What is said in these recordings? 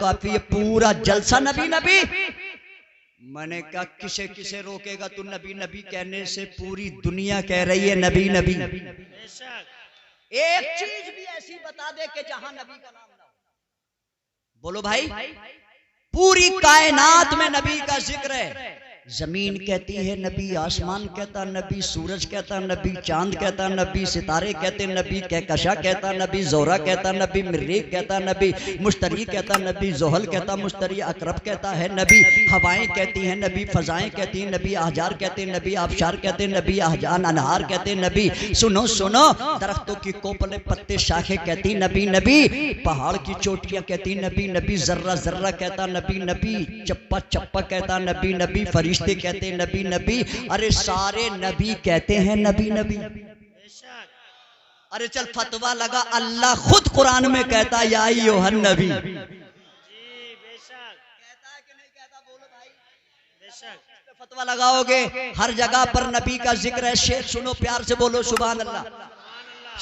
काफी है, पूरा जलसा नबी नबी। मैंने कहा किसे किसे रोकेगा तू, नबी नबी कहने से पूरी दुनिया कह रही है नबी नबी। एक चीज भी ऐसी बता दे कि जहां नबी का नाम ना हो। बोलो भाई, पूरी कायनात में नबी का जिक्र है। जमीन कहती है नबी, आसमान कहता नबी, सूरज कहता नबी, चांद कहता नबी, सितारे कहते नबी, कहकशा कहता नबी, जोरा कहता नबी, मरीख कहता नबी, मुश्तरी कहता नबी, जोहल कहता मुश्तरी, अकरब कहता है नबी, हवाएं कहती हैं नबी, फजाएं कहती हैं नबी, आहजार कहते नबी, आबशार कहते नबी, आहजान अनहार कहते नबी। सुनो सुनो, दरख्तों की कोपले पत्ते शाखे कहती नबी नबी, पहाड़ की चोटियां कहती नबी नबी, जर्रा जर्रा कहता नबी नबी, चप्पा चप्पा कहता नबी नबी, फरिश्ते कहते नबी नबी। अरे सारे नबी कहते हैं नबी नबी। अरे चल फतवा लगा, अल्लाह खुद कुरान में कहता या अय्युहन नबी। कहता है कि नहीं कहता? बोलो भाई। बेशक फतवा लगाओगे, हर जगह पर नबी का जिक्र है। शेर सुनो प्यार से, बोलो सुभान अल्लाह।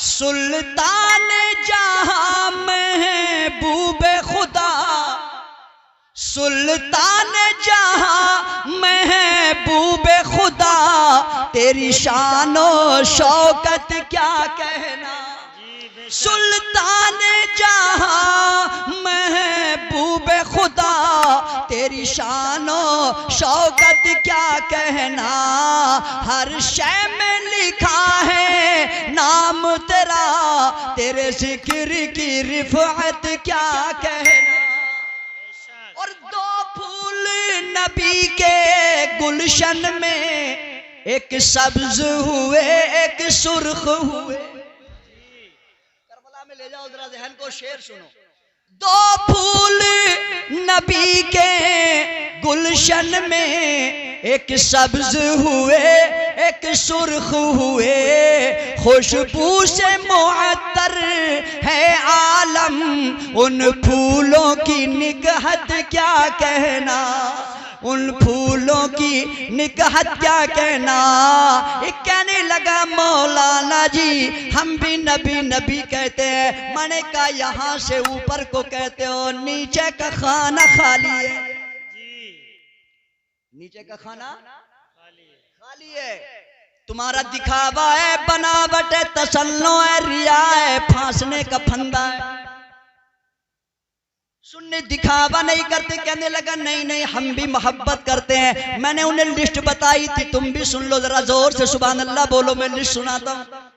सुल्तान जहां महबूबे खुदा, सुल्तान जहां महबूबे खुदा, तेरी शानो शौकत क्या कहना। सुल्तान जहां महबूबे खुदा, तेरी शानो शौकत क्या कहना। हर शय में लिखा है नाम तेरा, तेरे जिक्र की रिफ़अत क्या कहना। और दो फूल नबी के गुलशन में, एक सब्ज हुए एक सुर्ख हुए। करबला में ले जाओ जरा जहन को, शेर सुनो। दो फूल नबी के गुलशन में, एक सब्ज हुए एक सुर्ख हुए। खुशबू से मुअत्तर है आलम, उन फूलों की निकहत क्या कहना। उन फूलों की निकहत क्या कहना। एक कहने लगा मौलाना जी हम भी नबी नबी कहते हैं। मैंने कहा यहाँ से ऊपर को कहते हो, नीचे का खाना खाली है। नीचे का खाना खाली है। तुम्हारा दिखावा है, बनावट है, तसल्लो है, रिया है, फांसने का फंदा है। सुनने दिखावा नहीं करते। कहने लगा नहीं नहीं हम भी मोहब्बत करते हैं। मैंने उन्हें लिस्ट बताई थी, तुम भी सुन लो जरा जोर से सुभान अल्लाह बोलो। मैं लिस्ट सुनाता हूँ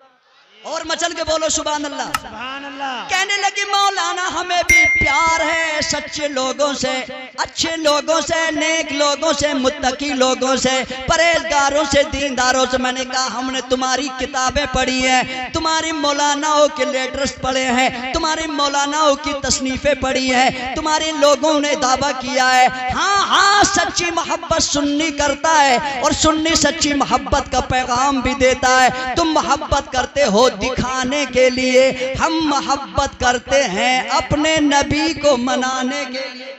और मचल के बोलो सुभान अल्लाह सुभान अल्लाह। कहने लगी मौलाना हमें भी प्यार है सच्चे लोगों से, अच्छे लोगों से, नेक लोगों से, मुत्तकी लोगों से, परहेजगारों से, दीनदारों से। मैंने कहा हमने तुम्हारी किताबें पढ़ी हैं, तुम्हारी मौलानाओं के लेटर्स पढ़े हैं, तुम्हारी मौलानाओं की तसनीफें पढ़ी हैं, तुम्हारे लोगों ने दावा किया है। हाँ हाँ सच्ची मोहब्बत सुन्नी करता है और सुन्नी सच्ची मोहब्बत का पैगाम भी देता है। तुम मोहब्बत करते हो दिखाने के लिए, हम मोहब्बत करते हैं अपने नबी को मनाने के लिए।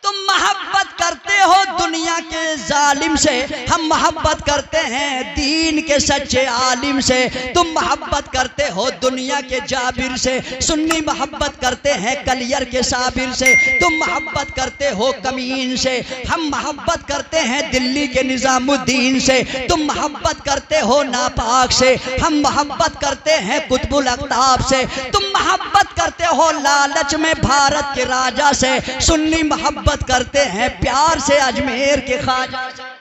तुम मोहब्बत करते हो दुनिया के जालिम से, हम मोहब्बत करते हैं दीन के सच्चे आलिम से। तुम मोहब्बत करते हो दुनिया के जाबिर से, सुन्नी मोहब्बत करते हैं कलियर के साबिर से। तुम मोहब्बत करते हो कमीन से, हम मोहब्बत करते हैं दिल्ली के निजामुद्दीन से। तुम मोहब्बत करते हो नापाक से, हम मोहब्बत करते हैं कुतुबुल अख्ताब से। तुम मोहब्बत करते हो लालच में भारत के राजा से, सुन्नी मोहब्बत करते हैं प्यार से अजमेर के ख्वाजा से।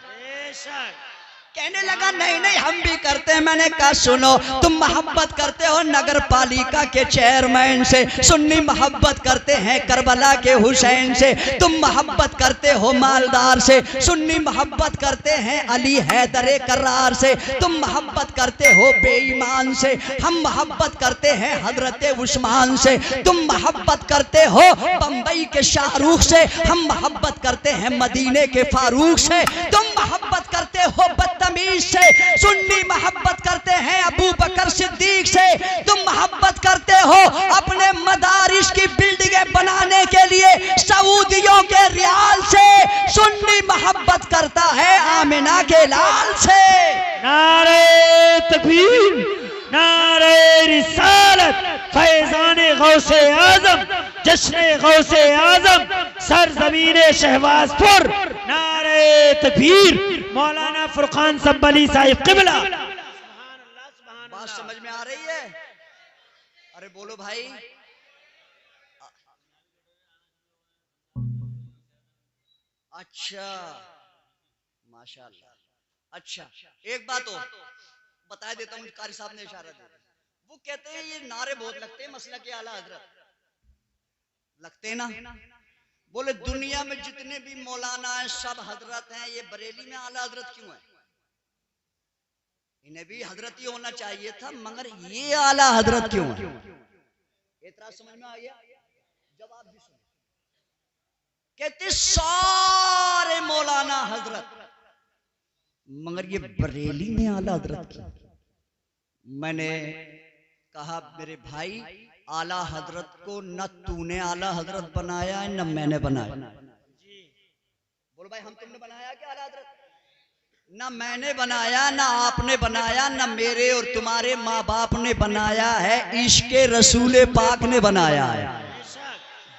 कहने लगा नहीं नहीं हम भी करते हैं। मैंने कहा सुनो, तुम मोहब्बत करते हो नगर पालिका के चेयरमैन से, सुन्नी मोहब्बत करते हैं करबला के हुसैन से। तुम मोहब्बत करते हो मालदार से, सुन्नी मोहब्बत करते हैं अली हैदर करार से। तुम मोहब्बत करते हो बेईमान से, हम मोहब्बत करते हैं हजरत उस्मान से। तुम मोहब्बत करते हो बम्बई के शाहरुख से, हम मोहब्बत करते हैं मदीने के फारूक से। तुम मोहब्बत करते हो बदतमीज से, सुन्नी मोहब्बत करते हैं अबू बकर सिद्दीक से। तुम मोहब्बत करते हो अपने मदारिस की बिल्डिंगें बनाने के लिए सऊदियों के रियाल से, सुन्नी मोहब्बत करता है आमिना के लाल से। नारे तकबीर नारे रिसालत, फैजान गौसे आजम, जश्न गौसे आजम, सरजमीने शहबाजपुर, नारे तकबीर, मौलाना फुरकान संबली साहिब क़िबला। बात समझ में आ रही है? अरे बोलो भाई। अच्छा, माशाल्लाह। अच्छा, एक बात और बता देता हूँ, कारी साहब ने इशारा दिया। वो कहते हैं ये नारे बहुत लगते हैं मसला के आला हजरत, लगते हैं ना? बोले दुनिया में जितने भी मौलाना हैं सब हजरत हैं, ये बरेली में आला हजरत क्यों है? इन्हें भी हजरत ही होना चाहिए था, मगर ये आला हजरत क्यों है? इतना समझ में आ गया? जवाब भी सुनो। कहते सारे मौलाना हजरत, मगर ये बरेली में आला हजरत क्यों? मैंने कहा मेरे भाई, आला हजरत को न तूने आला हजरत बनाया है न मैंने बनाया। बोलो भाई, हम तुमने बनाया क्या आला हजरत? ना मैंने बनाया, ना आपने बनाया, ना मेरे और तुम्हारे माँ बाप ने बनाया है, इश्के रसूल पाक ने बनाया है।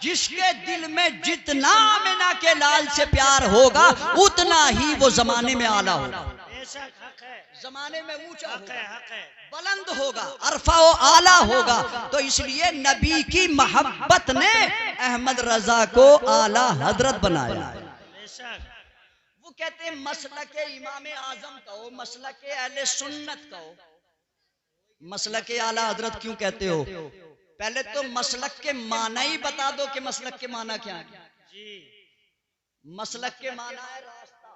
जिसके दिल में जितना आमिना के लाल से प्यार होगा उतना ही वो जमाने में आला होगा, जमाने में ऊंचा होगा, बुलंद होगा, अरफा व आला होगा। तो इसलिए नबी की मोहब्बत ने अहमद रजा को आला हजरत बनाया है। वो कहते हैं मसलक इमाम आजम कहो, मसलक अहले सुन्नत कहो, मसलक आला हजरत क्यों कहते हो? पहले तो मसलक के माना ही बता दो कि मसलक के माना क्या है। मसलक के माना है रास्ता।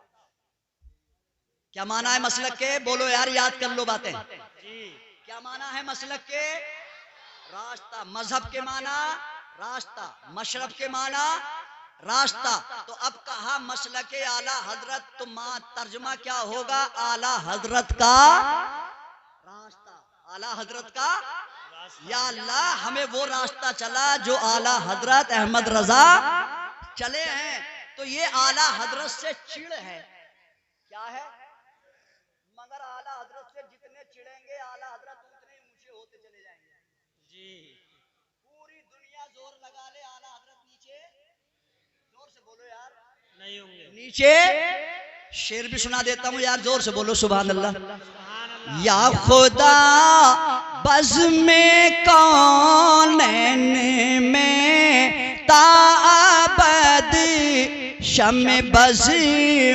क्या माना है मसलक के? बोलो यार, याद कर लो बातें। क्या माना है मसलक के? रास्ता। मजहब के माना रास्ता, मशरब के माना रास्ता। तो अब कहा मसलक आला हजरत, तो तर्जुमा क्या होगा? आला हजरत का रास्ता, आला हजरत का। या अल्लाह, हमें वो रास्ता चला जो आला हजरत अहमद रजा चले हैं। तो ये आला हजरत से चिड़ है, क्या है? मगर आला हजरत से जितने चिड़ेंगे आला हजरत उतने ऊंचे होते चले जाएंगे। जी, पूरी दुनिया जोर लगा ले, आला हजरत नीचे, जोर से बोलो यार, नहीं होंगे नीचे। शेर भी सुना देता हूँ यार, जोर से बोलो सुभान अल्लाह। या खुदा बज़ में कौनैन में ताअबद शम बज़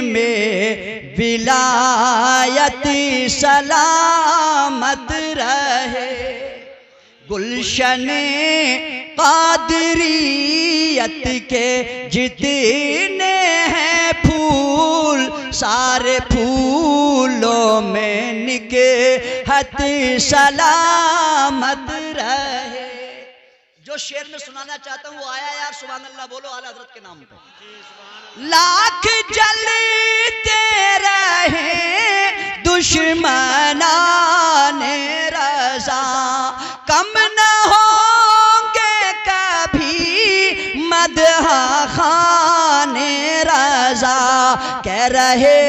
में विलायत सलामत रहे, गुलशन कादरियत के जितने हैं फूल, सारे फूलों में निगहत सलामत रहे। जो शेर में सुनाना चाहता हूँ वो आया यार, सुभान अल्लाह बोलो आला हजरत के नाम पे। लाख जलते रहे दुश्मनाने रज़ा, कम न होंगे कभी मदह खाने रज़ा। कह रहे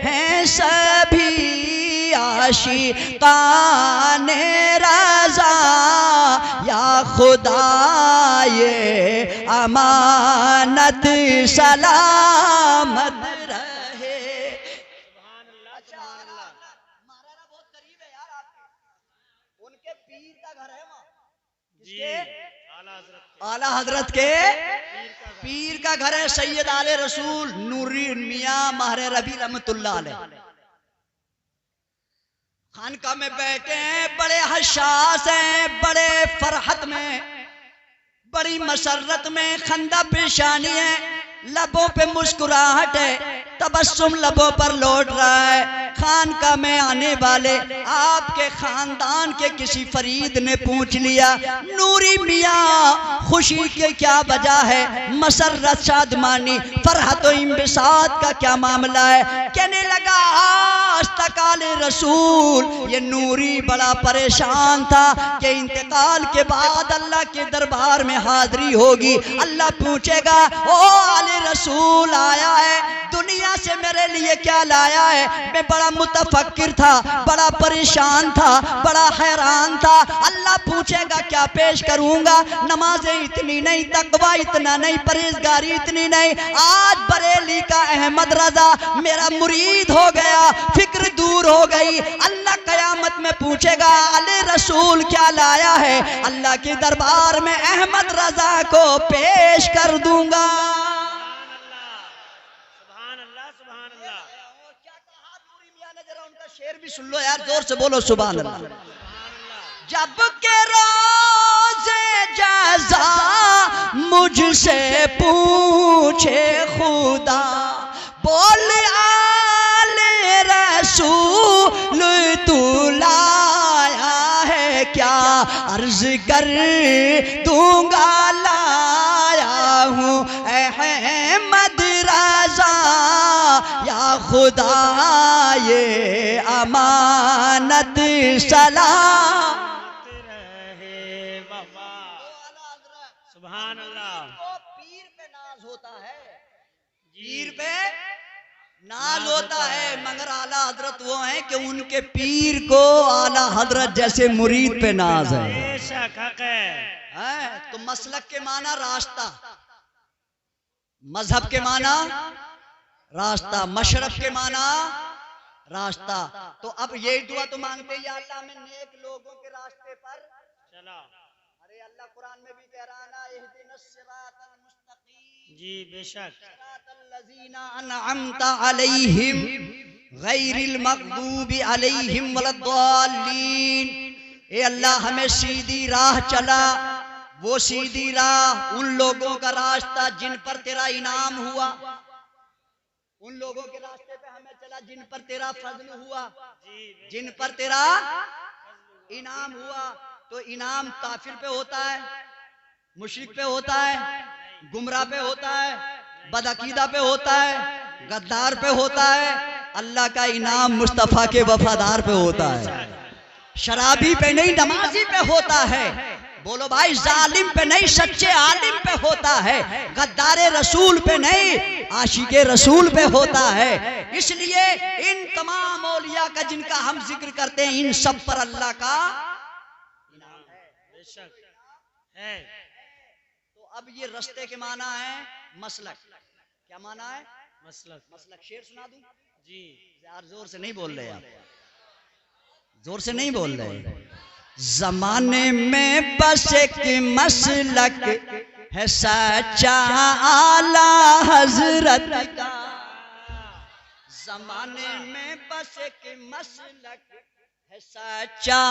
हैं सभी आशिकाने रज़ा, या खुदा ये अमानत सलामत रहे। अच्छा, महाराणा बहुत करीब है यार आपके, उनके पीर का घर है वहाँ। किसके? आला हजरत के पीर का घर है। सैयद आले रसूल नूरी मियां महरे रबी रहमतुल्लाह अलैह खानका में बैठे हैं, बड़े हशास हैं, बड़े फरहत में, बड़ी मसरत में, खंदा पेशानी है, लबों पे मुस्कुराहट है, तबस्सुम लबों पर लौट रहा है। खानका में आने वाले आपके खानदान के किसी फरीद ने पूछ लिया, नूरी मियाँ खुशी के क्या वजह है, मसरत शादमानी फरहत व इंबिसात का क्या मामला है? कहने लगा आज तक आले रसूल ये नूरी बड़ा परेशान था कि इंतकाल के बाद अल्लाह के दरबार में हाजिरी होगी, अल्लाह पूछेगा ओ आले रसूल आया है, दुनिया से मेरे लिए क्या लाया है? मैं बड़ा बड़ा मुतफक्किर था, बड़ा परेशान था, बड़ा हैरान था। अल्लाह पूछेगा क्या पेश करूंगा? नमाजें इतनी नहीं, तकवा इतना नहीं, परहेजगारी इतनी नहीं। आज बरेली का अहमद रजा मेरा मुरीद हो गया, फिक्र दूर हो गई। अल्लाह कयामत में पूछेगा अली रसूल क्या लाया है? अल्लाह के दरबार में अहमद रजा को पेश कर दूंगा। शेर भी सुन लो यार, जोर से बोलो सुभान अल्लाह। जब के रोज़े जज़ा मुझसे पूछे खुदा, बोल आले रसूल तू लाया है क्या? अर्ज कर दूंगा लाया हूँ अहमद रज़ा, या खुदा ये अमानत सलाम रहे बाबा। सुभान अल्लाह। पीर पे नाज होता है, पीर पे नाज होता है, मगर आला हजरत वो हैं कि उनके पीर को आला हजरत जैसे मुरीद पे नाज है। तो मसलक के माना रास्ता, मजहब के माना रास्ता, मशरफ के माना रास्ता। तो अब यही दुआ तो मांगते हैं, या अल्लाह में नेक लोगों के रास्ते पर चला। अरे अल्लाह कुरान में भी कह रहा है ना, इहदिनस सिरातल मुस्तकीम। जी बेशक। सिरातल लजीना अनअमता अलैहिम गैरिल मग़दूबि अलैहिम वलद्दालीन। ए अल्लाह हमें सीधी राह चला, वो सीधी राह उन लोगों का रास्ता जिन पर तेरा इनाम हुआ, उन लोगों के रास्ते पे हमें चला जिन पर तेरा फजल हुआ, जिन पर तेरा इनाम हुआ। तो इनाम काफिर पे होता है, मुशरिक पे होता है, गुमराह पे होता है, बदअकीदा पे होता है, गद्दार पे होता है। अल्लाह का इनाम मुस्तफा के वफादार पे होता है, शराबी पे नहीं, नमाजी पे होता है। बोलो भाई, जालिम पे नहीं, सच्चे आलिम पे होता है, गद्दारे रसूल पे नहीं, आशिके रसूल पे होता है। इसलिए इन तमाम औलिया का जिनका हम जिक्र करते हैं, इन सब पर अल्लाह का इनाम है। तो अब ये रास्ते के माना है मसलक। क्या माना है? मसलक। मसलक शेर सुना दूं? जी यार, जोर से नहीं बोल रहे आप, जोर से नहीं बोल रहे। जमाने में बस एक मसलक है सच्चा आला हजरत का। जमाने में बस एक मसलक है सच्चा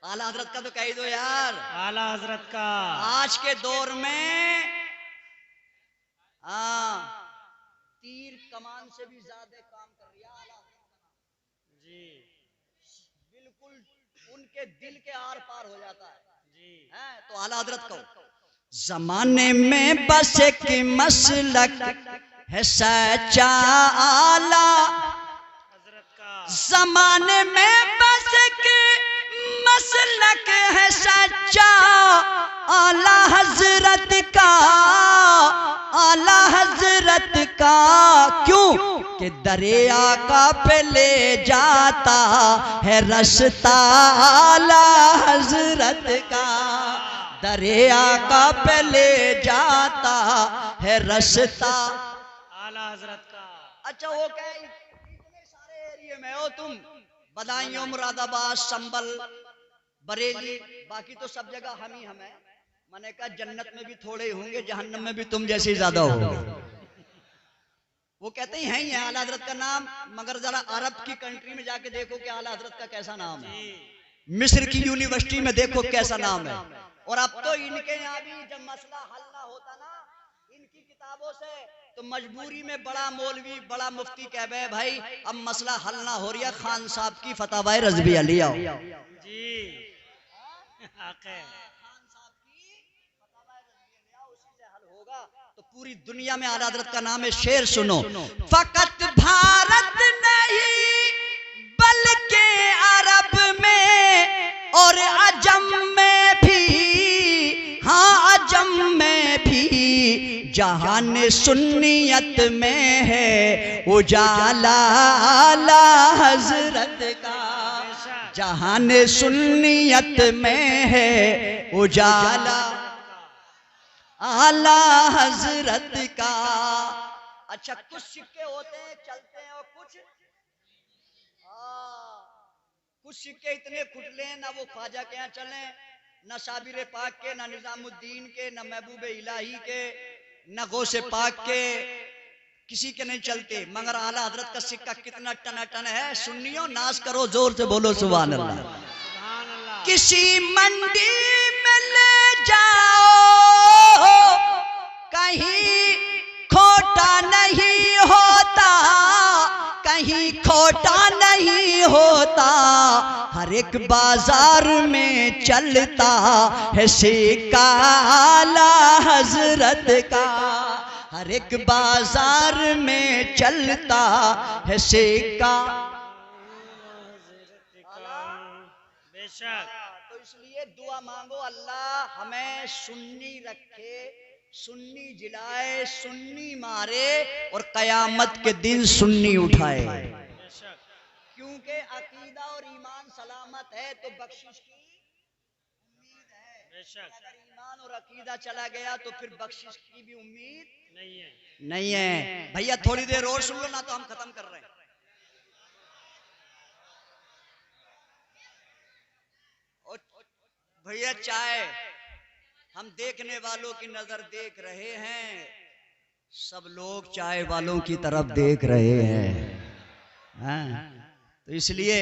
आला हजरत का। तो कह दो यार, आला हजरत का। आज के दौर में तीर कमान से भी ज्यादा काम कर रही है आला हजरत जी। बिल्कुल उनके दिल के आर पार हो जाता है जी। तो आला हजरत को जमाने में बस एक मसलक है सच्चा आला हजरत का। जमाने में बस एक मसलक है सच्चा आला हजरत का, आला हजरत का। क्यों कि दरिया का पे ले जाता है रास्ता आला हजरत का, दरिया का पे ले जाता है रास्ता आला हजरत का। अच्छा वो क्या इतने सारे एरिया में हो तुम, बदायूं, मुरादाबाद, संभल, बरेली, बाकी तो सब जगह हम ही हमें। मैंने कहा जन्नत में भी थोड़े होंगे, जहन्नम में भी तुम जैसे ज्यादा होंगे। वो कहते ही हैं ये आला हजरत का नाम, मगर जरा अरब की कंट्री में जाके देखो कि आला हजरत का कैसा नाम है। मिस्र की यूनिवर्सिटी में देखो कैसा नाम है। और अब तो इनके यहाँ भी जब मसला हल ना होता ना इनकी किताबों से, तो मजबूरी में बड़ा मौलवी, बड़ा मुफ्ती कह रहे भाई अब मसला हल ना हो रहा, खान साहब की फतवाए रज़विया लिया जी। तो पूरी दुनिया में आला हजरत का नाम है। शेर सुनो, फकत भारत नहीं बल्कि अरब में और अजम में भी, हाँ अजम में भी जहान सुन्नियत में है उजाला आला हजरत का, जहान सुन्नियत में है उजाला आला हजरत का। अच्छा, कुछ सिक्के होते हैं चलते हैं और कुछ सिक्के इतने खुटले हैं, ना वो ख्वाजा के यहाँ चले, ना साबिर पाक के, ना निजामुद्दीन के, ना महबूब इलाही के, ना गौसे पाक के, किसी के नहीं चलते। मगर आला हजरत का सिक्का कितना टनाटन है। सुन्नियों, नाज करो, जोर से बोलो सुभान अल्लाह। किसी मंडी में ले जाओ कहीं खोटा नहीं होता, कहीं खोटा नहीं होता, हर एक बाजार में चलता है सिक्का आला हजरत का, हर एक बाजार में चलता है सिक्का। बेशक। तो इसलिए दुआ मांगो, अल्लाह हमें सुन्नी रखे, सुन्नी जिलाए, सुन्नी मारे और कयामत के दिन सुन्नी उठाए। क्योंकि अकीदा और ईमान सलामत है तो बख्शिश की उम्मीद है। अगर ईमान और अकीदा चला गया तो फिर बख्शिश की भी उम्मीद नहीं है। भैया थोड़ी देर और सुन लो ना, तो हम खत्म कर रहे हैं। भैया चाय, हम देखने वालों की नजर देख रहे हैं, सब लोग चाय वालों की तरफ देख रहे हैं, तो इसलिए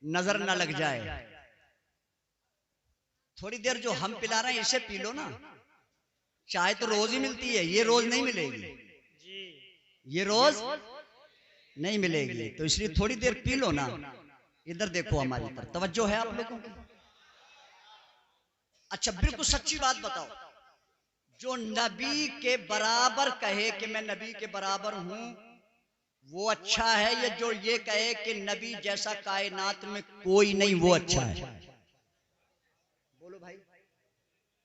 नजर ना लग जाए। थोड़ी देर जो हम पिला रहे हैं इसे पी लो ना। चाय तो रोज ही मिलती है, ये रोज नहीं मिलेगी, ये रोज नहीं मिलेगी, तो इसलिए थोड़ी देर पी लो ना। इधर देखो, हमारी तरफ तवज्जो है आप लोगों की। अच्छा, बिल्कुल सच्ची बात बताओ, जो नबी के बराबर कहे कि मैं नबी के बराबर हूं, वो अच्छा है, या जो ये कहे कि नबी जैसा कायनात में कोई नहीं वो अच्छा है? बोलो भाई,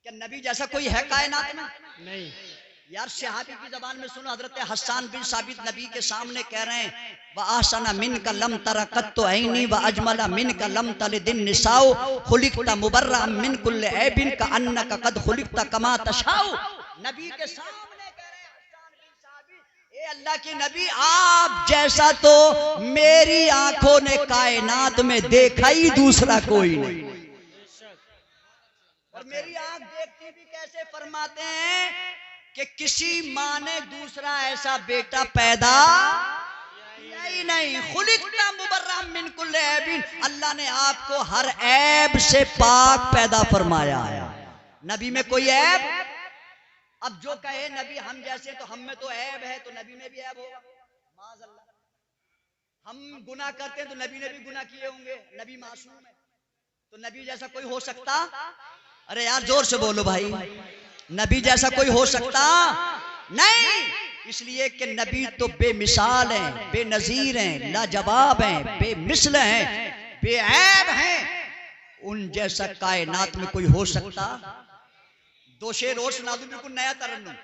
क्या नबी जैसा कोई है कायनात में? नहीं यार। सहाबी की जबान में सुनो, हजरत हसन बिन साबित नबी के सामने कह रहे हैं, व आसना मिन का लम तरकत तो ऐनी व अजमला मिन का लम तलिदिन निसाओ खुलिकता मुबर्रा मिन कुल्ल ऐबिन का अन्ना का कद खुलिकता कमा तशाओ। नबी के सामने कह रहे हैं हसन बिन साबित, ए अल्लाह के नबी, आप जैसा तो मेरी आंखों ने कायनात में देखा ही दूसरा कोई नहीं, और मेरी आंख देखती भी कैसे, फरमाते हैं कि किसी माँ ने दूसरा ऐसा बेटा पैदा ही नहीं। खुलिकता मुबर्रा मिन कुल्ल ऐबिन, अल्लाह ने आपको हर ऐब से पाक पैदा फरमाया है। नबी में कोई ऐब? अब जो कहे नबी हम जैसे, तो हम में तो ऐब है, तो नबी में भी ऐब होगा, माज़अल्लाह। हम गुनाह करते हैं तो नबी ने भी गुनाह किए होंगे, नबी मासूम है, तो नबी जैसा कोई हो सकता? अरे यार जोर से बोलो भाई, नबी जैसा कोई हो सकता नहीं। इसलिए कि नबी तो बेमिसाल हैं, बेनजीर हैं, लाजवाब हैं, बेमिसल हैं, बेऐब हैं। उन जैसा कायनात में कोई हो सकता? दो शेर और सुना दूं, बिल्कुल नया तरन्नुम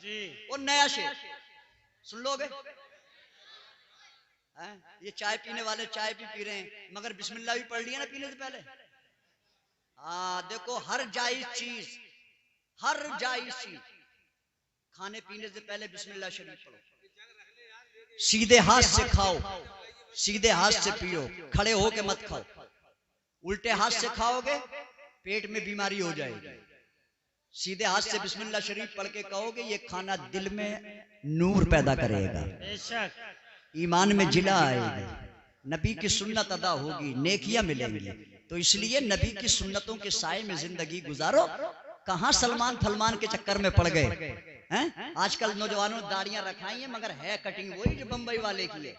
जी, और नया शेर सुन लोगे? ये चाय पीने वाले चाय भी पी रहे हैं, मगर बिस्मिल्लाह भी पढ़ लिया ना पीने से पहले। देखो, हर जायज चीज, हर जायज चीज खाने पीने से पहले बिस्मिल्लाह शरीफ पढ़ो, सीधे हाथ से खाओ, सीधे हाथ से पियो, खड़े होके मत खाओ। उल्टे हाथ से खाओगे पेट में बीमारी हो जाएगी। सीधे हाथ से बिस्मिल्लाह शरीफ पढ़ के कहोगे, ये खाना दिल में नूर पैदा करेगा, ईमान में जिला आएगी, नबी की सुन्नत अदा होगी, नेकियां मिलेंगी। तो इसलिए नबी की सुन्नतों के साए में जिंदगी गुजारो। कहां सलमान फलमान के चक्कर में पड़ गए हैं? आजकल नौजवानों ने दाढ़ियां रखाई हैं, मगर है कटिंग वही जो बंबई वाले की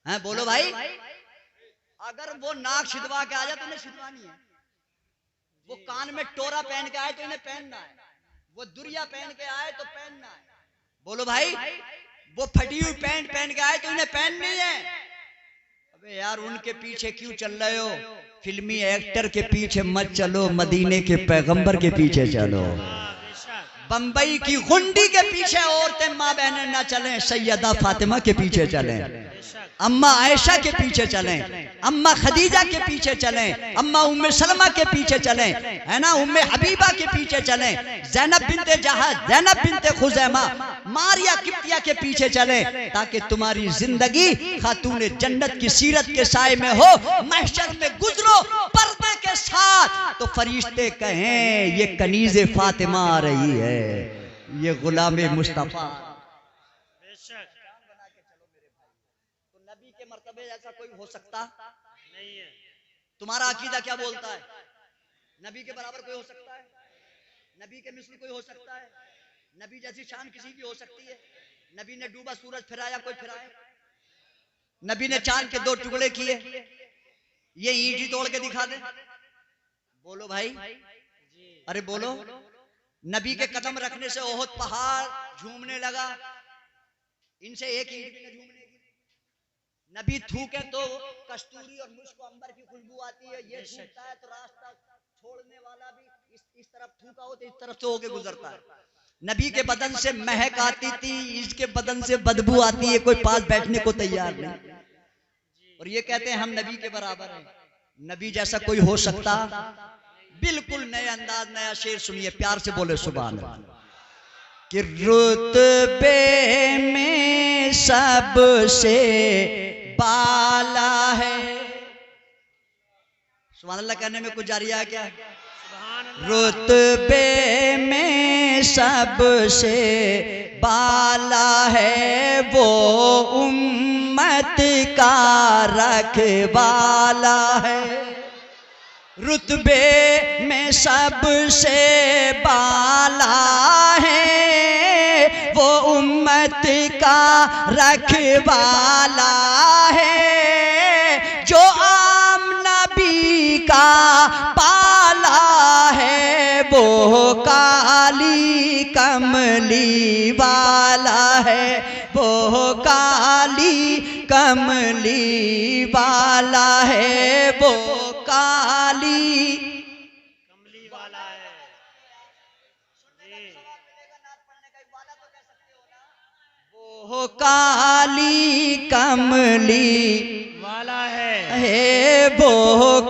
है। बोलो भाई, अगर वो नाक छिदवा के आ जाए तो उन्हें छिदवानी है, वो कान में टोरा पहन के आए तो इन्हें पहनना है, वो दुरिया पहन के आए तो पहनना है। बोलो भाई, वो फटी हुई पैंट पहन के आए तो इन्हें पहननी है। अबे यार, उनके पीछे क्यों चल रहे हो? फिल्मी एक्टर के पीछे मत चलो, मदीने के पैगंबर के पीछे चलो। बंबई की गुंडी के पीछे औरतें माँ बहनें ना चलें, सैयदा फातिमा के पीछे चलें, अम्मा आयशा के पीछे चलें, अम्मा खदीजा के पीछे चलें, अम्मा उम्मे सलमा के पीछे चलें, है ना, उम्मे हबीबा के पीछे चलें, ज़ैनब बिनते जहाज, ज़ैनब बिनते खुज़ैमा, मारिया किप्तिया के पीछे चलें, ताकि तुम्हारी जिंदगी खातून जन्नत की सीरत के साए में हो। महशर में गुजरो पर्दे के साथ तो फरिश्ते कहें ये कनीज़े फातिमा आ रही है, ये गुलाम मुस्तफा। नबी के मर्तबे ऐसा कोई हो सकता नहीं है। तुम्हारा अकीदा क्या बोलता है? नबी के बराबर कोई हो सकता है? नबी के मिस्ल कोई हो सकता है? नबी जैसी शान किसी की हो सकती है? नबी ने डूबा सूरज फिराया, कोई फिराए? नबी ने चांद के 2 टुकड़े किए, ये ईंट ही तोड़ के दिखा दे? बोलो भाई, अरे बोलो। नबी के कदम रखने से ओहद पहाड़ झूमने लगा, इनसे एक ईंट भी न झूमने। नबी थूके तो कस्तूरी और मुश्क अंबर की खुशबू आती है, ये थूकता है तो रास्ता छोड़ने वाला भी इस तरफ थूका हो तो इस तरफ से होके गुजरता है। नबी के बदन से महक आती थी, इसके बदन से बदबू आती है, कोई पास बैठने को तैयार नहीं। और ये कहते हैं हम नबी के बराबर हैं। नबी जैसा कोई हो सकता? बिल्कुल नए अंदाज, नया शेर सुनिए, प्यार से बोले सुभान अल्लाह। कि रुतबे में सबसे बाला है, सुभान अल्लाह कहने में कुछ जारिया क्या? रुतबे में सबसे बाला है, वो उम्मत का रखवाला है। रुतबे में सबसे बाला है, वो उम्मत का रखवाला है। जो आम नबी का पाला है, वो काली कमली वाला है, वो काली कमली वाला है, वो काली कमली वाला है। वो काली कमली वाला है, वो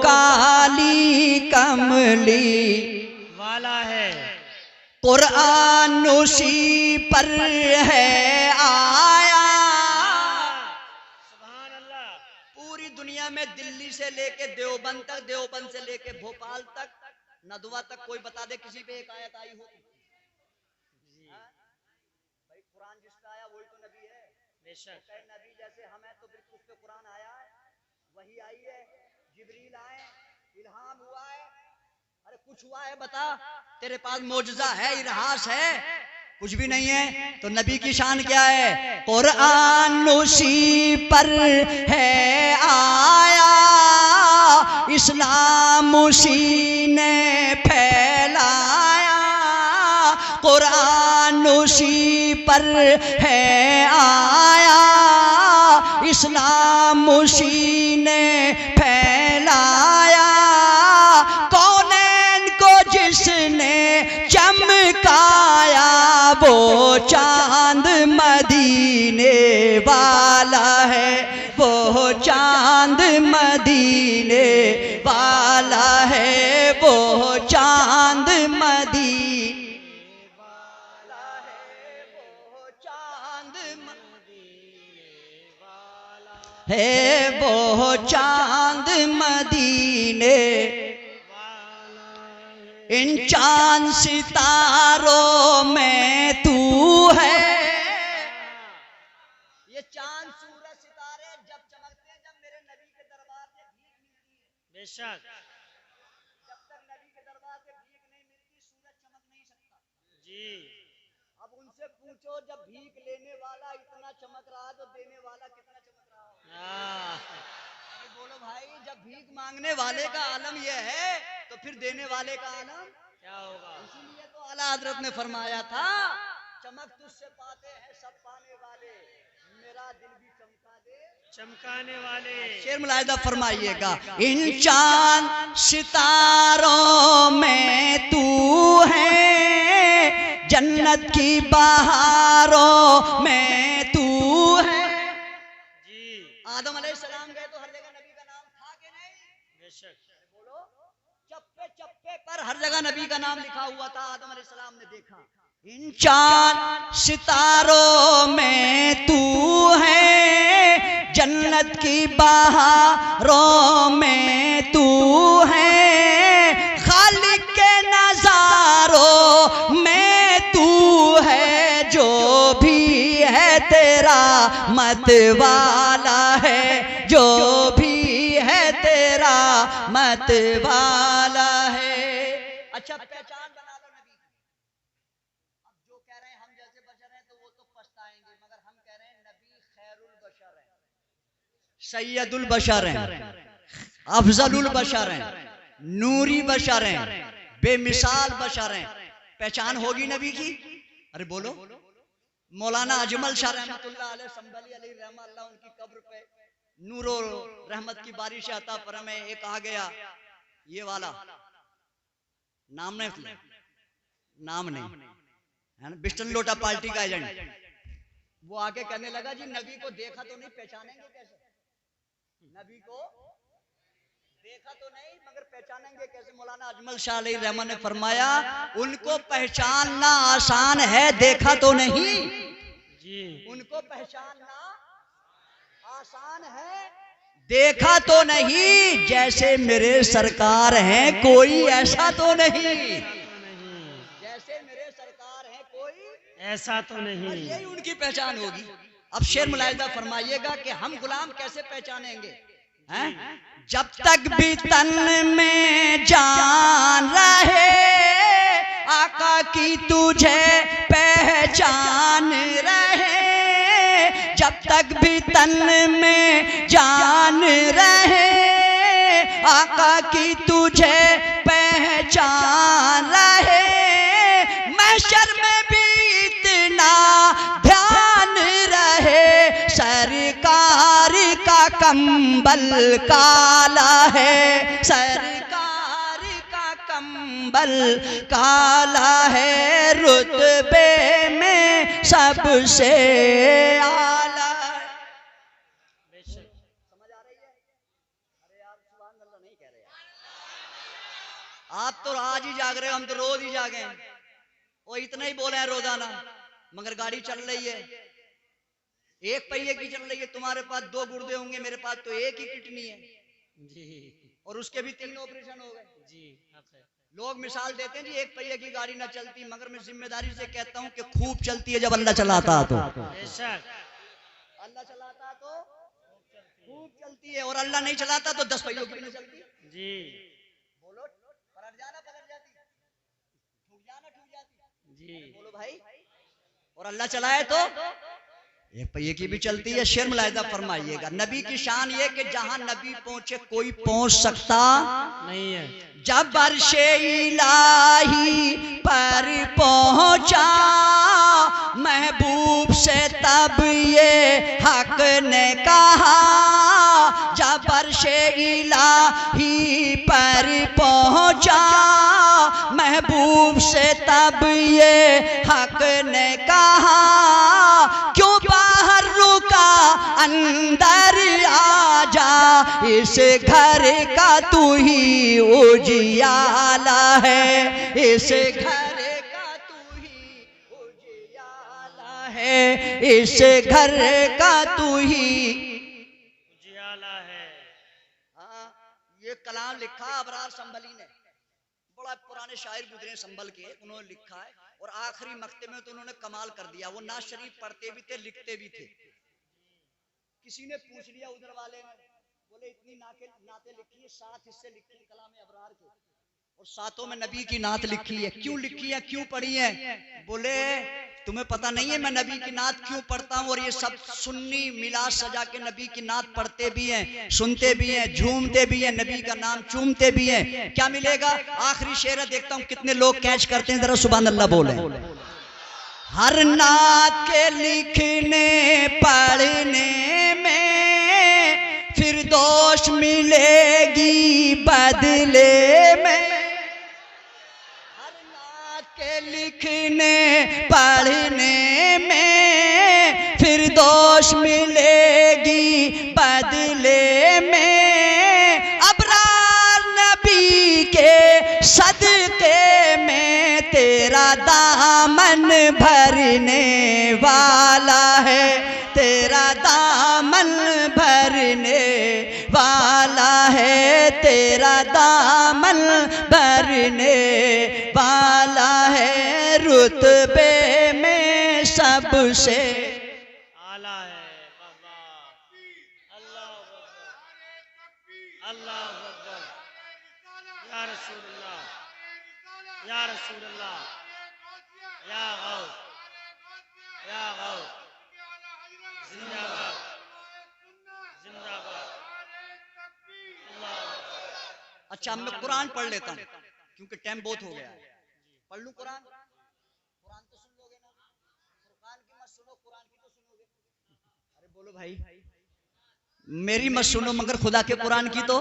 काली कमली वाला है। कुरान उसी पर है आया, सुभान अल्लाह। पूरी दुनिया में दिल्ली से लेके देवबंद तक, देवबंद से लेके भोपाल तक, नदवा तक, कोई बता दे किसी पे एक आयत आई हो? भाई कुरान जिस पे आया वही तो नबी है। बेशक नबी जैसे हम हैं तो फिर उस पे कुरान आया है, वही आई है, जिब्रील आए, इल्हाम हुआ है। अरे कुछ हुआ है बता, तेरे पास मौजज़ा है, इरहास है? कुछ भी नहीं है। तो नबी की शान क्या है? कुरान उसी पर है आया, इस्लाम उसी ने फैलाया। कुरान उसी पर है आया, इस्लाम उसी ने फैलाया। कौनैन को जिसने चमकाया, वो चांद मदीने वाला है, वो चांद मदीने वाला है, वो चांद मदीने वाला है, वो चांद मदीने वाला है, वो चांद मदीने। इन चांद सितारों में तू है। ये चांद सूरज सितारे जब चमकते हैं, जब मेरे नबी के दरबार से भीख मिलती है। बेशक जब तक नबी के दरबार से भीख नहीं मिलती, सूरज चमक नहीं सकता जी। अब उनसे पूछो, जब भीख लेने वाला इतना चमक रहा तो देने वाला कितना चमक रहा होगा? बोलो भाई, जब भीख मांगने वाले का आलम यह है तो फिर देने वाले का आलम क्या होगा? इसीलिए तो आला हजरत ने फरमाया था, चमक तुझसे पाते हैं सब पाने वाले, मेरा दिल भी चमका दे चमकाने वाले। शेर मुलाहिदा फरमाइएगा। इन चांद सितारों में तू है, जन्नत की बहारों में तू है। आदम अलैहिस्सलाम गए तो हर जगह नबी का नाम था कि नहीं? बेशक। बोलो, चप्पे चप्पे पर हर जगह नबी का नाम लिखा हुआ था। आदम अलैहिस्सलाम ने देखा, इन चांद सितारों में तू है, जन्नत की बहारों में तू है, खालिक के नजारों में तू है, जो भी है तेरा मत वाला है, जो भी है तेरा मत वाला है। अच्छा, पहचान बना लो नबी की। अब जो कह रहे हैं हम जैसे बशर हैं तो वो तो पछताएंगे, मगर हम कह रहे हैं नबी खैरुल बशर है, सैयदुल बशर हैं, अफजलुल बशर हैं, नूरी बशर हैं, बेमिसाल बशर हैं। पहचान होगी नबी की? अरे बोलो। मौलाना अजमल शाह रहमतुल्लाह अलैह संभली अलैहि रहमा अल्लाह उनकी कब्र पे नूरो रहमत की बारिश अता फरमाए। एक आ गया ये वाला, नाम नहीं, नाम नहीं है ना, बिस्टन लोटा पार्टी का एजेंट। वो आके कहने लगा जी नबी को देखा तो नहीं, पहचानेंगे कैसे? नबी को देखा तो नहीं मगर पहचानेंगे कैसे? मौलाना अजमल शाह अलैहि रहमा ने फरमाया, उनको पहचानना आसान है, देखा तो नहीं जी। उनको पहचानना आसान है, देखा तो नहीं। जैसे मेरे सरकार हैं कोई ऐसा तो नहीं, जैसे मेरे सरकार हैं कोई ऐसा तो नहीं। यही उनकी पहचान होगी। अब शेर मुलाहिजा फरमाइएगा कि हम गुलाम कैसे पहचानेंगे? हैं? जब तक भी तन में जान रहे, आका की तुझे पहचान रहे, जब तक भी तन में जान रहे, आका की तुझे पहचान रहे, महशर में भी इतना ध्यान रहे, सरकार का कंबल काला है, सरकार का कंबल काला है, रुतबे में सबसे आला है। समझ आ रही है? अरे यार सुभान अल्लाह नहीं कह रहे आप तो आज ही जाग रहे हो, हम तो रोज ही जागे हैं। वो इतना ही बोले हैं रोजाना, मगर गाड़ी चल रही है, एक पहिए की चल रही है। तुम्हारे पास 2 गुर्दे होंगे, मेरे पास तो एक ही किडनी है जी, और उसके भी 3 ऑपरेशन हो गए जी। लोग मिसाल देते हैं जी एक पहिए की गाड़ी ना चलती, मगर मैं जिम्मेदारी से कहता हूँ कि खूब चलती है जब अल्लाह चलाता तो। बेशक। अल्लाह चलाता तो खूब चलती है, और अल्लाह नहीं चलाता तो 10 पहियों की भी नहीं चलती जी। बोलो, पलट जाना पलट जाती, ठुक जाना ठुक जाती जी। बोलो भाई। और अल्लाह चलाए तो एक पहिए की भी चलती है। शेर मुलाहिजा फरमाइएगा, नबी की शान ये कि जहां नबी पहुंचे कोई पहुंच सकता नहीं है। जब अर्शे इलाही पर पहुंचा महबूब से तब ये हक ने कहा, जब अर्शे इलाही पर पहुंचा महबूब से तब ये हक ने कहा, क्यों बाहर रुका अंदर आ जा, इस घर का तू ही उजियाला है, इस घर का तू ही उजियाला है, इस घर का तू ही उजियाला है। हाँ, ये कलाम लिखा अबरार संभली ने, बड़ा पुराने शायर गुजरे संभल के, उन्होंने लिखा है। और आखिरी मक्ते में तो उन्होंने कमाल कर दिया, वो नात शरीफ पढ़ते भी थे लिखते भी थे। किसी ने पूछ लिया उधर वाले ने, बोले इतनी नाते लिखी है, 7 हिस्से लिखे हैं कलाम अबरार के, और 7 में नबी की नात लिखी है। क्यों लिखी है, क्यों पढ़ी है? बोले तुम्हें पता नहीं है मैं नबी की नात क्यों पढ़ता हूँ? और ये सब सुन्नी मिलाद सजा के नबी की नात पढ़ते भी हैं, सुनते भी हैं, झूमते भी हैं, नबी का नाम चूमते भी हैं। क्या मिलेगा? आखिरी शेर देखता हूँ कितने लोग कैच करते हैं, जरा सुभान अल्लाह बोले। हर नात के लिखने पढ़ने में फिरदौस मिलेगी बदले में, हर नात के लिखने पढ़ने में फिर दोष मिलेगी बदले में। अबरार नबी के सदके में तेरा दामन भरने वाला है, तेरा दामन भरने वाला है, तेरा दामन भरने वाला है। रुतबे में सबसे आला है बाबा। अल्लाह अल्लाह अकबर। या रसूल अल्लाह, या रसूल अल्लाह, या गौस, या गौस। जिंदाबाद जिंदाबाद। अल्लाह। अच्छा अब मैं कुरान पढ़ लेता हूँ क्योंकि टाइम बहुत हो गया है। पढ़ लूं कुरान? कुरान तो सुन लोगे ना? कुरान की मत सुनो, कुरान की तो सुनोगे। अरे बोलो भाई, मेरी मत सुनो मगर खुदा के कुरान की तो।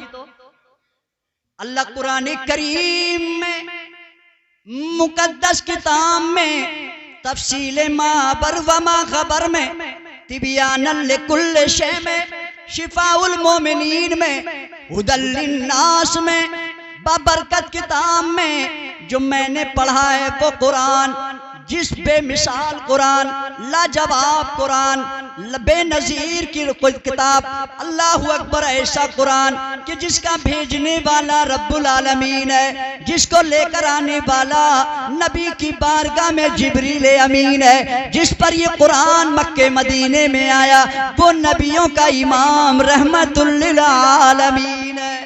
अल्लाह कुरान करीम में मुकद्दस किताब में तफसील माबर व मा खबर में तिबियानन लिकुल्ल शै में शिफाउल मोमिनीन में हुदल लिन्नास में बाबरकत किताब में जो मैंने पढ़ा है वो कुरान, जिस बेमिसाल कुरान, लाजवाब कुरान, बेनजीर की किताब, अल्लाह अकबर, ऐसा कुरान कि जिसका भेजने वाला रब्बुल आलमीन है, जिसको लेकर आने वाला नबी की बारगाह में जिब्रील अमीन है, जिस पर ये कुरान मक्के मदीने में आया वो नबियों का इमाम रहमतुल लिल आलमीन है।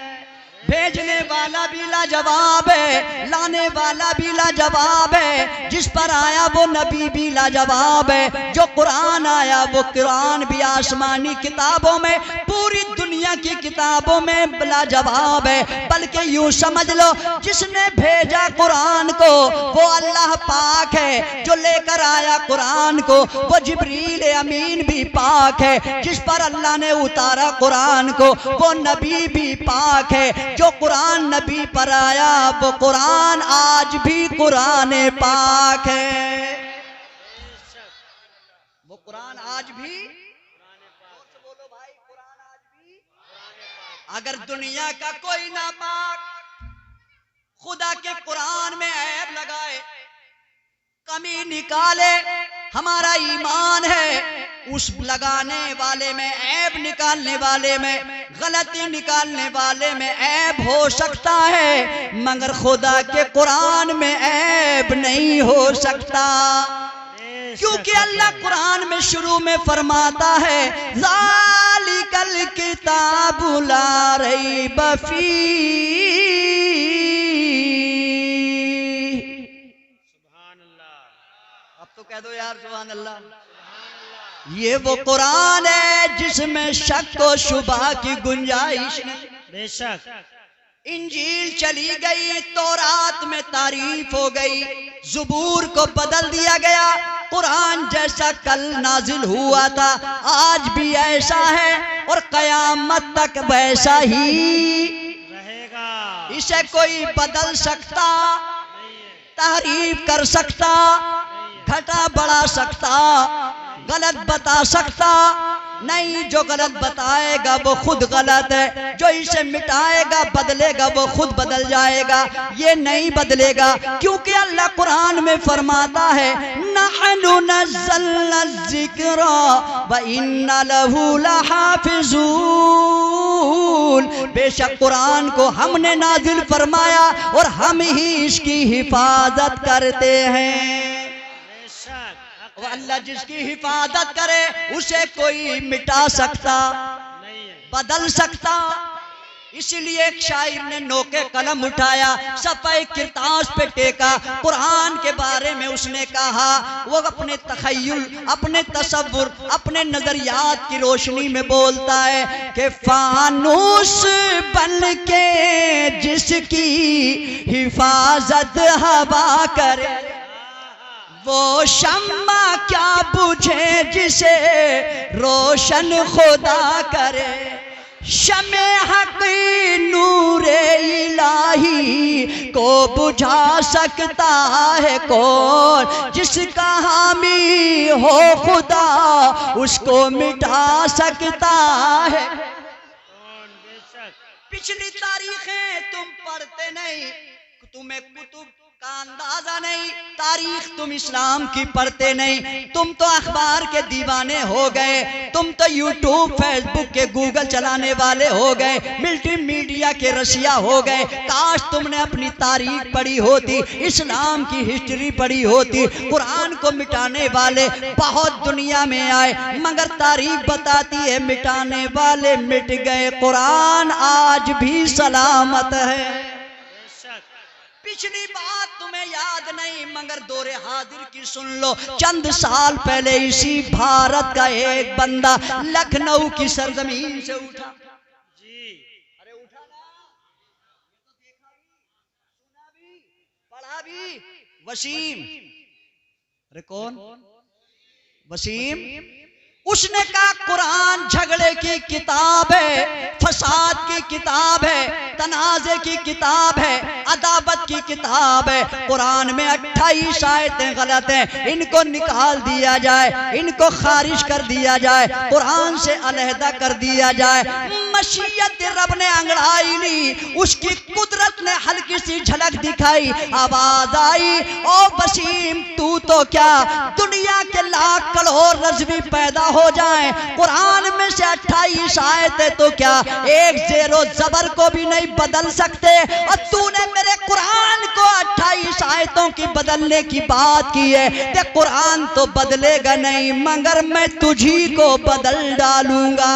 भेजने वाला भी लाजवाब है, लाने वाला भी लाजवाब है, जिस पर आया वो नबी भी लाजवाब है। जो कुरान आया वो कुरान भी आसमानी किताबों में, पूरी दुनिया की किताबों में लाजवाब है। बल्कि यूं समझ लो जिसने भेजा कुरान को वो अल्लाह पाक है, जो लेकर आया कुरान को वो जिब्रील अमीन भी पाक है, जिस पर अल्लाह ने उतारा कुरान को वो नबी भी पाक है। जो कुरान नबी पर आया वो कुरान आज भी कुरान पाक है, वो कुरान आज भी। बोलो भाई, कुरान आज भी। अगर दुनिया का कोई ना पाक खुदा के कुरान में ऐब लगाए, कमी निकाले, हमारा ईमान है उस लगाने वाले में, ऐब निकालने वाले में, गलती निकालने वाले में ऐब हो सकता है, मगर खुदा के कुरान में ऐब नहीं हो सकता। क्योंकि अल्लाह कुरान में शुरू में फरमाता है ज़ालिकल किताबु ला रैब फीह। अब तो कह दो यार सुभान अल्लाह। ये वो कुरान है जिसमें शक व शुबा की गुंजाइश नहीं। बेशक। इंजील चली गई, तौरात में तारीफ हो गई, ज़बूर को बदल दिया गया, कुरान जैसा कल नाजिल हुआ था आज भी ऐसा है और कयामत तक वैसा ही रहेगा। इसे कोई बदल सकता, तहरीफ कर सकता, घटा बढ़ा सकता, गलत बता सकता नहीं। जो गलत बताएगा वो खुद गलत है, जो इसे मिटाएगा बदलेगा वो खुद बदल जाएगा, ये नहीं बदलेगा। क्योंकि अल्लाह कुरान में फरमाता है नहनु नज़्ज़लना ज़िक्रा व इन्ना लहू लहाफ़िज़ून। बेशक कुरान को हमने नाजिल फरमाया और हम ही इसकी हिफाजत करते हैं। वो अल्लाह जिसकी हिफाजत करे उसे कोई मिटा सकता नहीं है, बदल सकता। इसलिए एक शायर ने नोके कलम उठाया, सफ़े किरतास पे टेका, कुरान के बारे में उसने कहा। वो अपने तखय्युल, अपने तसव्वुर, अपने नजरियात की रोशनी में बोलता है कि फानूस बन के जिसकी हिफाजत हवा करे, वो शम्मा क्या बुझे जिसे रोशन खुदा करे। शमे हक नूरे इलाही को बुझा सकता है कौन, जिसका हामी हो खुदा उसको मिटा सकता है। बेशक। पिछली तारीखें तुम पढ़ते नहीं, तुम्हें कुतुब का अंदाजा नहीं, तारीख तुम इस्लाम की पढ़ते नहीं, तुम तो अखबार के दीवाने हो गए, तुम तो यूट्यूब फेसबुक के गूगल चलाने वाले हो गए, मिलिट्री मीडिया के रसिया हो गए। काश तुमने अपनी तारीख पढ़ी होती, इस्लाम की हिस्ट्री पढ़ी होती। कुरान को मिटाने वाले बहुत दुनिया में आए, मगर तारीख बताती है मिटाने वाले मिट गए, कुरान आज भी सलामत है। पिछली बात तुम्हें याद नहीं, मगर दौरे हाजिर की सुन लो। चंद साल पहले इसी भारत का एक बंदा लखनऊ की सरजमीन से उठा जी। अरे उठा ना, तो देखा भी, सुना भी, पढ़ा भी। वसीम, अरे कौन? वसीम। उसने कहा कुरान झगड़े की किताब है, फसाद की किताब है, तनाज़े की किताब है, अदावत की किताब है। कुरान में 28 आयतें गलत हैं, इनको निकाल दिया जाए, इनको खारिज कर दिया जाए, कुरान से अलहदा कर दिया जाए। मशीयत रब ने अंगड़ाई ली, उसकी कुदरत ने हल्की सी झलक दिखाई, आवाज आई, ओ वसीम तू तो क्या दुनिया के लाख करोड़ रज़वी पैदा हो जाए, कुरान में से 28 आयतें तो क्या एक ज़ेरो ज़बर को भी नहीं बदल सकते, और तूने मेरे कुरान को 28 आयतों की बदलने की बात की है। ते कुरान तो बदलेगा नहीं, मगर मैं तुझी को बदल डालूंगा।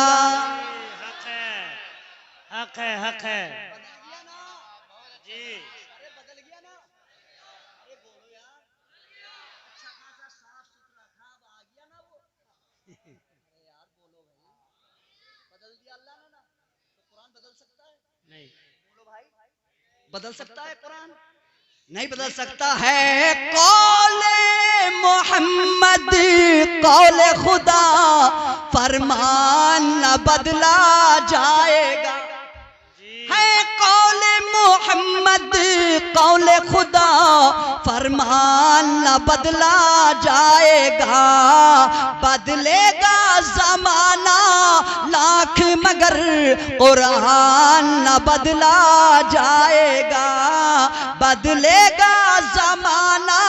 हक है, हक है जी। अरे बदल गया ना, अरे बोलो यार, अच्छा खासा साफ सुथरा था, अब आ गया ना वो। अरे यार बोलो भाई, बदल दिया अल्लाह ने ना, तो कुरान बदल सकता है? नहीं। बोलो भाई, बदल सकता है कुरान? नहीं बदल सकता है। कौले मोहम्मद कौले खुदा, फरमान न बदला जाएगा। है कौले मोहम्मद कौले खुदा, फरमान न बदला जाएगा। बदलेगा जमाना लाख मगर कुरान न बदला जाएगा। बदलेगा जमाना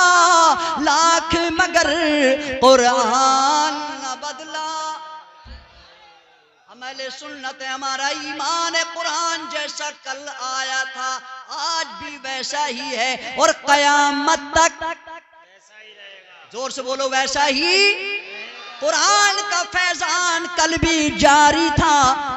लाख मगर कुरान न बदला। हमारे सुन्नत है, हमारा ईमान है, कुरान जैसा कल आया था आज भी वैसा ही है और कयामत तक ऐसा ही रहेगा। जोर से बोलो, वैसा ही। कुरान का फैजान कल भी जारी था,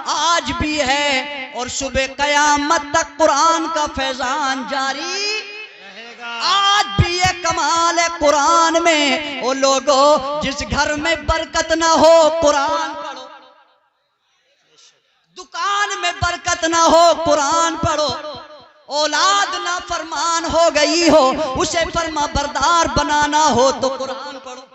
आज भी है, और सुबह कयामत तक कुरान का फैजान जारी रहेगा। आज भी ये कमाल है कुरान में। ओ लोगों, जिस घर में बरकत ना हो कुरान पढ़ो, दुकान में बरकत ना हो कुरान पढ़ो, औलाद ना फरमान हो गई हो उसे फरमा बरदार बनाना हो तो कुरान पढ़ो।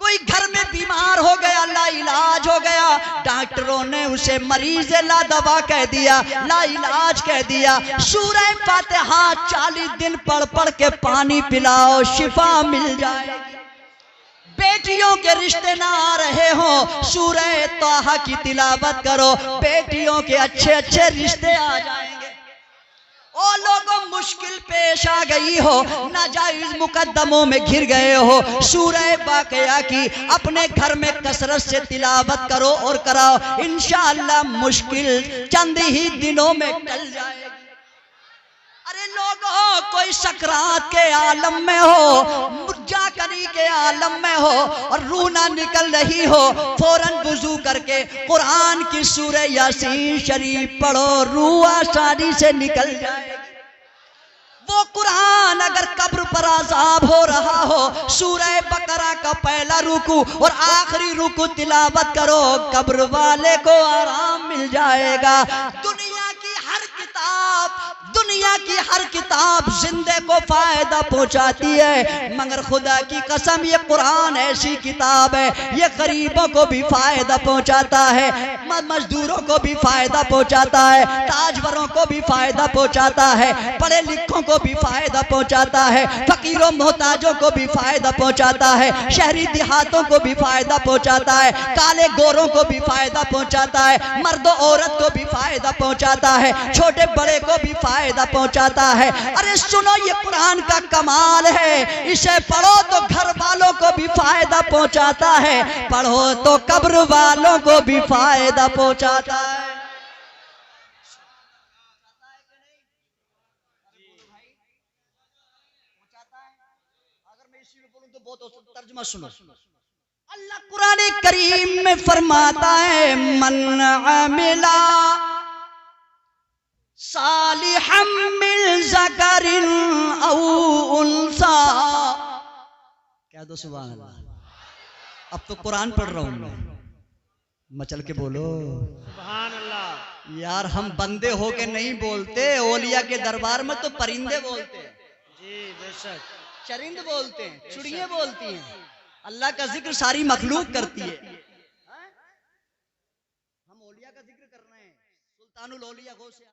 कोई घर में बीमार हो गया, ला इलाज हो गया, डॉक्टरों ने उसे मरीज ला दवा कह दिया, ला इलाज कह दिया, सूरह फातिहा 40 दिन पढ़ पढ़ के पानी पिलाओ, शिफा मिल जाएगी। बेटियों के रिश्ते ना आ रहे हो, सूरह ताहा की तिलावत करो, बेटियों के अच्छे अच्छे रिश्ते आ जाएंगे। ओ लोगों, मुश्किल पेश आ गई हो, नाजायज मुकद्दमों में घिर गए हो, सूरह वाक़िया की अपने घर में कसरत से तिलावत करो और कराओ, इंशाअल्लाह मुश्किल चंद ही दिनों में टल जाएगी। अरे लोगों, कोई सकरात के आलम में हो, मुर्जाकरी के आलम में हो और रूह ना निकल रही हो, फौरन वुजू करके कुरान की सूरह यासीन शरीफ पढ़ो, रूह आसानी से निकल जाएगी। वो कुरान अगर कब्र पर अज़ाब हो रहा हो, सूरह बकरा का पहला रुकू और आखिरी रुकू तिलावत करो, कब्र वाले को आराम मिल जाएगा। दुनिया की हर किताब दुनिया की हर किताब जिंदे को फायदा पहुंचाती है, मगर खुदा की कसम ये कुरान ऐसी किताब है, ये गरीबों को भी फायदा पहुंचाता है, मजदूरों को भी फायदा पहुंचाता है, ताजवरों को भी फायदा पहुंचाता है, पढ़े लिखों को भी फायदा पहुंचाता है, फकीरों मोहताजों को भी फायदा पहुंचाता है, शहरी देहातों को भी फायदा पहुंचाता है, काले गोरों को भी फायदा पहुंचाता है, मर्द औरत को भी फायदा पहुंचाता है, छोटे बड़े को भी फायदा पहुंचाता है। अरे सुनो ये कुरान का कमाल है, इसे पढ़ो तो घर वालों को भी फायदा पहुंचाता है, पढ़ो तो कब्र वालों को भी फायदा पहुंचाता है। अगर मैं इसी में बोलूं तो बहुत तर्जुमा सुनो। अल्लाह कुरान करीम में फरमाता है मन अमिला सालिहम मिन ज़करिन औ उन्सा। क्या दो सुभान अल्लाह। अब तो कुरान पढ़ रहा हूं मैं, मचल के बोलो सुभान अल्लाह। यार, हम बंदे हो के नहीं बोलते, औलिया के दरबार में तो परिंदे बोलते हैं, जी बेशक, चरिंद बोलते हैं, चिड़ियां बोलती हैं, अल्लाह का जिक्र सारी मखलूक करती है। हम औलिया का जिक्र कर रहे हैं, सुल्तानुल औलिया गौसे